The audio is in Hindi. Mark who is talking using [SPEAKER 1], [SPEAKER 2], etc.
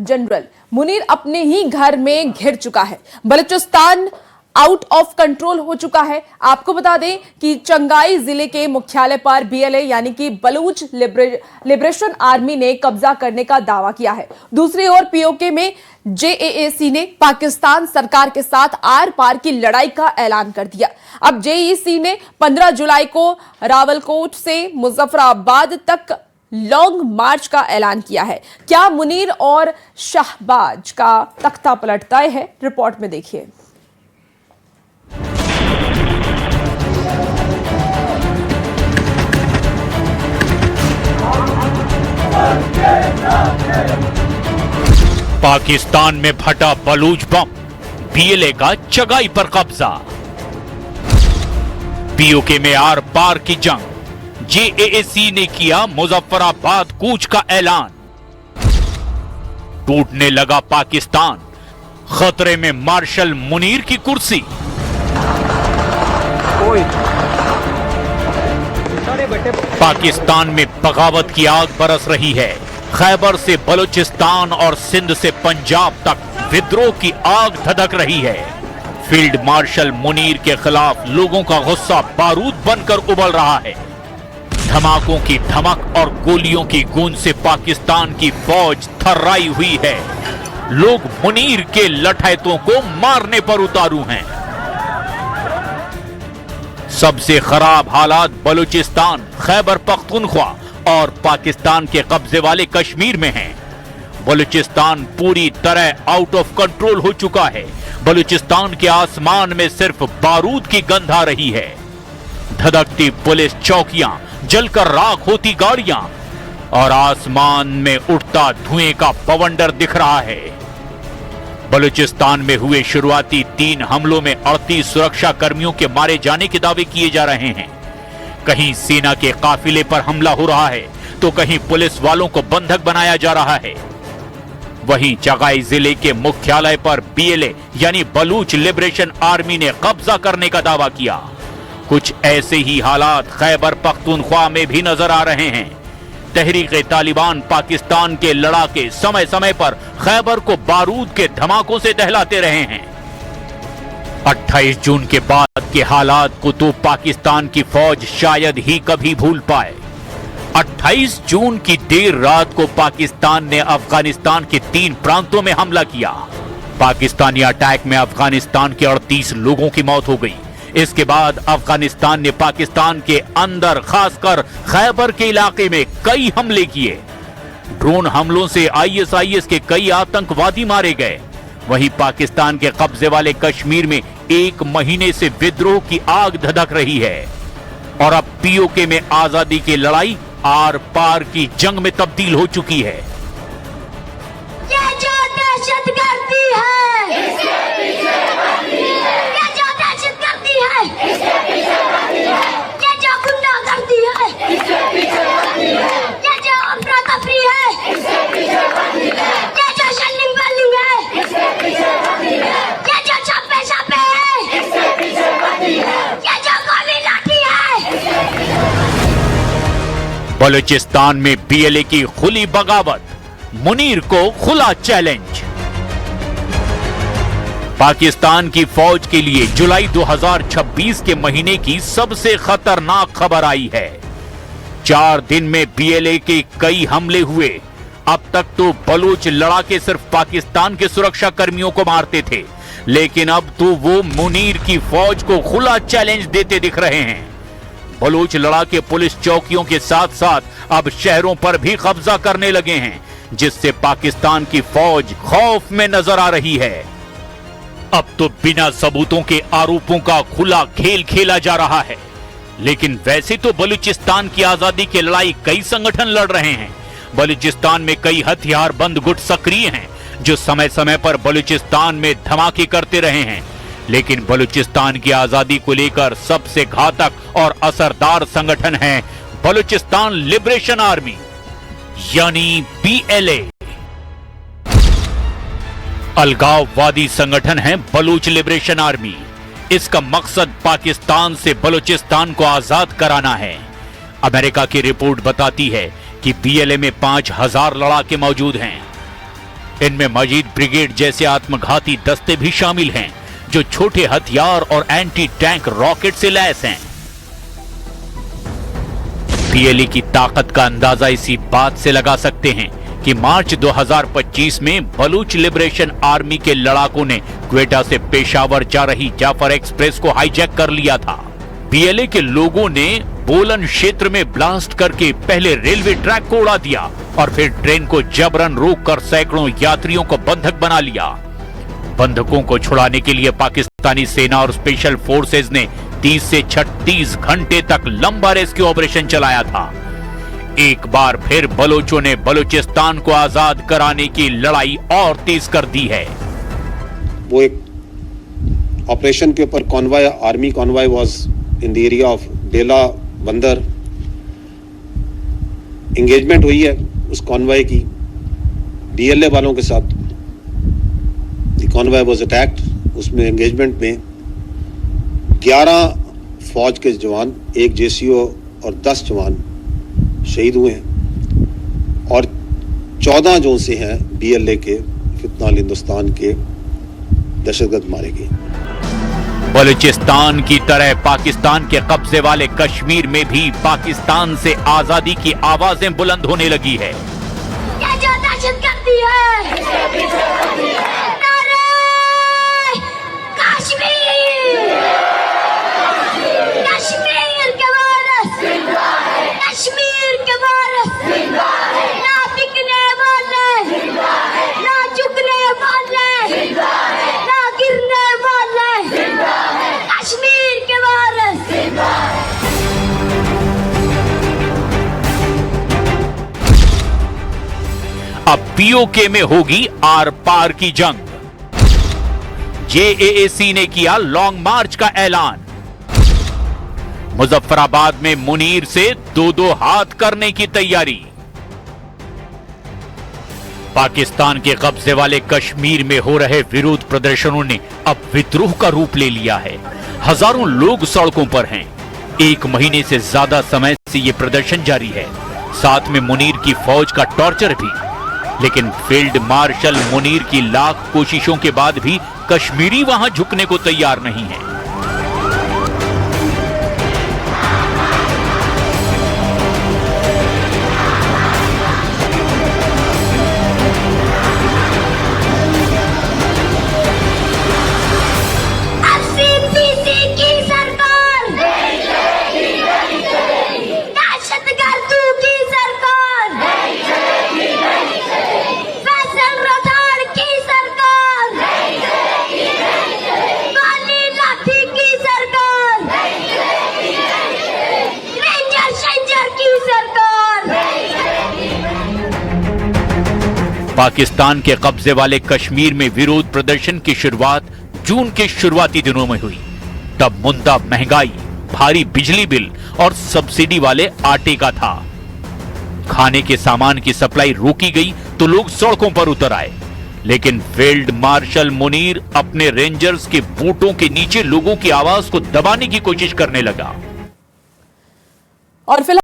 [SPEAKER 1] जनरल मुनीर अपने ही घर में घिर चुका है। बलूचिस्तान आउट ऑफ कंट्रोल हो चुका है। आपको बता दें कि चंगाई जिले के मुख्यालय पर बीएलए यानी कि बलूच लिबरेशन आर्मी ने कब्जा करने का दावा किया है। दूसरी ओर पीओके में जेएसी ने पाकिस्तान सरकार के साथ आर पार की लड़ाई का ऐलान कर दिया। अब जेएसी ने 15 जुलाई को रावलकोट से मुजफ्फराबाद तक लॉन्ग मार्च का ऐलान किया है। क्या मुनीर और शाहबाज का तख्ता पलटता है? रिपोर्ट में देखिए।
[SPEAKER 2] पाकिस्तान में फटा बलूच बम, बीएलए का चगाई पर कब्जा। पीओके में आर पार की जंग, जेएसी ने किया मुजफ्फराबाद कूच का ऐलान। टूटने लगा पाकिस्तान, खतरे में मार्शल मुनीर की कुर्सी। पाकिस्तान में बगावत की आग बरस रही है। खैबर से बलूचिस्तान और सिंध से पंजाब तक विद्रोह की आग धधक रही है। फील्ड मार्शल मुनीर के खिलाफ लोगों का गुस्सा बारूद बनकर उबल रहा है। धमाकों की धमक और गोलियों की गूंज से पाकिस्तान की फौज थर्राई हुई है। लोग मुनीर के लठैतों को मारने पर उतारू हैं। सबसे खराब हालात बलूचिस्तान, खैबर पख्तूनख्वा और पाकिस्तान के कब्जे वाले कश्मीर में हैं। बलूचिस्तान पूरी तरह आउट ऑफ कंट्रोल हो चुका है। बलूचिस्तान के आसमान में सिर्फ बारूद की गंध आ रही है। धधकती पुलिस चौकियां, जलकर राख होती गाड़ियां और आसमान में उठता धुएं का बवंडर दिख रहा है। बलूचिस्तान में हुए शुरुआती 3 हमलों में 38 सुरक्षा कर्मियों के मारे जाने के दावे किए जा रहे हैं। कहीं सेना के काफिले पर हमला हो रहा है तो कहीं पुलिस वालों को बंधक बनाया जा रहा है। वहीं चगाई जिले के मुख्यालय पर बीएलए यानी बलूच लिबरेशन आर्मी ने कब्जा करने का दावा किया। कुछ ऐसे ही हालात खैबर पख्तूनख्वा में भी नजर आ रहे हैं। तहरीक तालिबान पाकिस्तान के लड़ाके समय समय पर खैबर को बारूद के धमाकों से दहलाते रहे हैं। 28 जून के बाद के हालात को तो पाकिस्तान की फौज शायद ही कभी भूल पाए। 28 जून की देर रात को पाकिस्तान ने अफगानिस्तान के 3 प्रांतों में हमला किया। पाकिस्तानी अटैक में अफगानिस्तान के 38 लोगों की मौत हो गई। इसके बाद अफगानिस्तान ने पाकिस्तान के अंदर खासकर खैबर के इलाके में कई हमले किए। ड्रोन हमलों से आईएसआईएस के कई आतंकवादी मारे गए। वहीं पाकिस्तान के कब्जे वाले कश्मीर में 1 महीने से विद्रोह की आग धधक रही है और अब पीओके में आजादी की लड़ाई आर पार की जंग में तब्दील हो चुकी है।
[SPEAKER 3] ये जो दहशत गर्दी है, ये जो दहशत गर्दी है, ये जो गुंडागर्दी है, ये जो अफरा-तफरी है, ये जो शल्लिंग बल्लिंग है, ये जो छापे है, ये जो गोली लाठी है।
[SPEAKER 2] बलूचिस्तान में बीएलए की खुली बगावत, मुनीर को खुला चैलेंज। पाकिस्तान की फौज के लिए जुलाई 2026 के महीने की सबसे खतरनाक खबर आई है। 4 दिन में बीएलए के कई हमले हुए। अब तक तो बलूच लड़ाके सिर्फ पाकिस्तान के सुरक्षा कर्मियों को मारते थे, लेकिन अब तो वो मुनीर की फौज को खुला चैलेंज देते दिख रहे हैं। बलूच लड़ाके पुलिस चौकियों के साथ साथ अब शहरों पर भी कब्जा करने लगे हैं, जिससे पाकिस्तान की फौज खौफ में नजर आ रही है। अब तो बिना सबूतों के आरोपों का खुला खेल खेला जा रहा है। लेकिन वैसे तो बलूचिस्तान की आजादी की लड़ाई कई संगठन लड़ रहे हैं। बलूचिस्तान में कई हथियारबंद गुट सक्रिय हैं जो समय समय पर बलूचिस्तान में धमाके करते रहे हैं। लेकिन बलूचिस्तान की आजादी को लेकर सबसे घातक और असरदार संगठन है बलूचिस्तान लिबरेशन आर्मी यानी बीएलए। अलगाववादी संगठन है बलूच लिबरेशन आर्मी। इसका मकसद पाकिस्तान से बलूचिस्तान को आजाद कराना है। अमेरिका की रिपोर्ट बताती है कि बीएलए में 5000 लड़ाके मौजूद हैं। इनमें मजीद ब्रिगेड जैसे आत्मघाती दस्ते भी शामिल हैं, जो छोटे हथियार और एंटी टैंक रॉकेट से लैस हैं। बीएलए की ताकत का अंदाजा इसी बात से लगा सकते हैं कि मार्च 2025 में बलूच लिबरेशन आर्मी के लड़ाकों ने क्वेटा से पेशावर जा रही जाफर एक्सप्रेस को हाईजैक कर लिया था। बीएलए के लोगों ने बोलन क्षेत्र में ब्लास्ट करके पहले रेलवे ट्रैक को उड़ा दिया और फिर ट्रेन को जबरन रोककर सैकड़ों यात्रियों को बंधक बना लिया। बंधकों को छुड़ाने के लिए पाकिस्तानी सेना और स्पेशल फोर्सेज ने 30 से 36 घंटे तक लंबा रेस्क्यू ऑपरेशन चलाया था। एक बार फिर बलोचों ने बलूचिस्तान को आजाद कराने की लड़ाई और तेज कर दी है।
[SPEAKER 4] वो एक ऑपरेशन के ऊपर convoy, army convoy was in the area of डेला बंदर। एंगेजमेंट हुई है उस कॉन्वॉय की बीएलए वालों के साथ। The convoy was attacked. उसमें एंगेजमेंट में 11 फौज के जवान, 1 जेसीओ और 10 जवान शहीद हुए हैं और 14 जो से हैं बीएलए के फितनाल हिंदुस्तान के दहशतगर्द मारे गए।
[SPEAKER 2] बलूचिस्तान की तरह पाकिस्तान के कब्जे वाले कश्मीर में भी पाकिस्तान से आजादी की आवाजें बुलंद होने लगी है।
[SPEAKER 3] ये जो दहशतगर्दी है, नारे कश्मीर, कश्मीर के वारिस, कश्मीर के वारिस, ना बिकने वाले, ना झुकने वाले, ना गिरने वाले, कश्मीर के वारिस।
[SPEAKER 2] अब पीओके में होगी आर पार की जंग। जेएएसी ने किया लॉन्ग मार्च का ऐलान। मुजफ्फराबाद में मुनीर से 2-2 हाथ करने की तैयारी। पाकिस्तान के कब्जे वाले कश्मीर में हो रहे विरोध प्रदर्शनों ने अब विद्रोह का रूप ले लिया है। हजारों लोग सड़कों पर हैं। 1 महीने से ज्यादा समय से यह प्रदर्शन जारी है। साथ में मुनीर की फौज का टॉर्चर भी। लेकिन फील्ड मार्शल मुनीर की लाख कोशिशों के बाद भी कश्मीरी वहां झुकने को तैयार नहीं है। पाकिस्तान के कब्जे वाले कश्मीर में विरोध प्रदर्शन की शुरुआत जून के शुरुआती दिनों में हुई। तब मुद्दा महंगाई, भारी बिजली बिल और सब्सिडी वाले आटे का था। खाने के सामान की सप्लाई रोकी गई तो लोग सड़कों पर उतर आए। लेकिन फील्ड मार्शल मुनीर अपने रेंजर्स के बूटों के नीचे लोगों की आवाज को दबाने की कोशिश करने लगा।
[SPEAKER 1] और फिलहाल